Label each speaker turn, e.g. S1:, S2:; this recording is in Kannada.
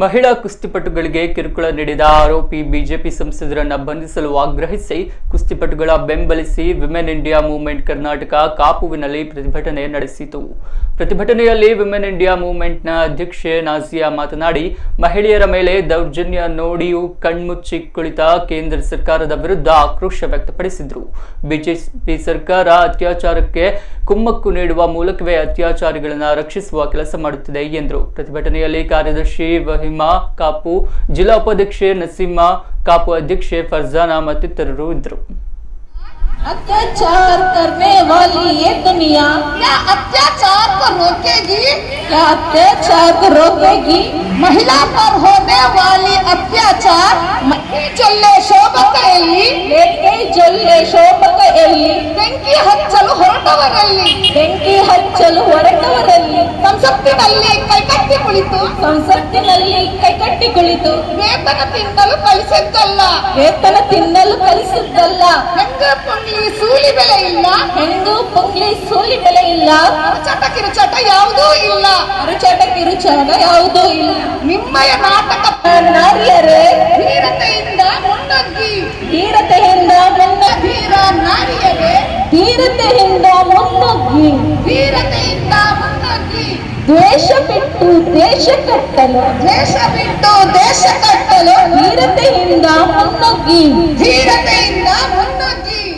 S1: ಮಹಿಳಾ ಕುಸ್ತಿಪಟುಗಳಿಗೆ ಕಿರುಕುಳ ನೀಡಿದ ಆರೋಪಿ ಬಿಜೆಪಿ ಸಂಸದರನ್ನು ಬಂಧಿಸಲು ಆಗ್ರಹಿಸಿ ಕುಸ್ತಿಪಟುಗಳ ಬೆಂಬಲಿಸಿ ವಿಮೆನ್ ಇಂಡಿಯಾ ಮೂವ್ಮೆಂಟ್ ಕರ್ನಾಟಕ ಕಾಪುವಿನಲ್ಲಿ ಪ್ರತಿಭಟನೆ ನಡೆಸಿತು. ಪ್ರತಿಭಟನೆಯಲ್ಲಿ ವಿಮೆನ್ ಇಂಡಿಯಾ ಮೂವ್ಮೆಂಟ್ನ ಅಧ್ಯಕ್ಷೆ ನಾಜಿಯಾ ಮಾತನಾಡಿ, ಮಹಿಳೆಯರ ಮೇಲೆ ದೌರ್ಜನ್ಯ ನೋಡಿಯೂ ಕಣ್ಮುಚ್ಚಿ ಕುಳಿತ ಕೇಂದ್ರ ಸರ್ಕಾರದ ವಿರುದ್ಧ ಆಕ್ರೋಶ ವ್ಯಕ್ತಪಡಿಸಿದರು. ಬಿಜೆಪಿ ಸರ್ಕಾರ ಅತ್ಯಾಚಾರಕ್ಕೆ ಕುಮ್ಮಕ್ಕು ನೀಡುವ ಮೂಲಕವೇ ಅತ್ಯಾಚಾರಿಗಳನ್ನು ರಕ್ಷಿಸುವ ಕೆಲಸ ಮಾಡುತ್ತಿದೆ ಎಂದರು. ಪ್ರತಿಭಟನೆಯಲ್ಲಿ ಕಾರ್ಯದರ್ಶಿ ವಹಿಮಾ ಕಾಪು, जिला उपाध्यक्ष नसीमा कापू, अध्यक्ष फरजाना मತ್ತಿತರರು ಇದ್ದರು.
S2: अत्याचार करने वाली ये दुनिया
S3: क्या अत्याचार को रोकेगी?
S2: क्या अत्याचार को रोकेगी?
S3: महिला पर होने वाली अत्याचार ಜೊಲ್ಲೆ ಶೋಭಕರಲ್ಲಿ
S2: लेके जल्ले शोभಕ ಎಲ್ಲಿ
S3: ಬೆಂಕಿ ಹಚ್ಚಲು ಹೊರಟವರಲ್ಲಿ ಸಂಸತ್ತಿನಲ್ಲಿ ಕೈಕಟ್ಟಿ ಕುಳಿತು ವೇತನ ತಿನ್ನಲು ಕಲಿಸಿದ್ದಲ್ಲ ಹೆಂಗ ಪುಂಗ್ಲಿ ಸೂಲಿ ಬೆಲೆ ಇಲ್ಲ ಅರಚಾಟ ಕಿರುಚಾಟ ಯಾವುದೂ ಇಲ್ಲ ನಿಮ್ಮಯ ನಾಟಕ
S2: ನಾರಿಯರೇ
S3: ಧೀರತೆಯಿಂದ ಮುನ್ನಗ್ಗಿ ಧೀರ ನಾರಿಯರೇ
S2: ಧೀರತೆಯಿಂದ ಮುನ್ನಗ್ಗಿ ದ್ವೇಷ ಬಿಟ್ಟು ದೇಶ ಕಟ್ಟಲು
S3: ಧೀರತೆಯಿಂದ
S2: ಧೀರತೆಯಿಂದ ಮುನ್ನಗ್ಗಿ
S3: ಧೀರತೆಯಿಂದ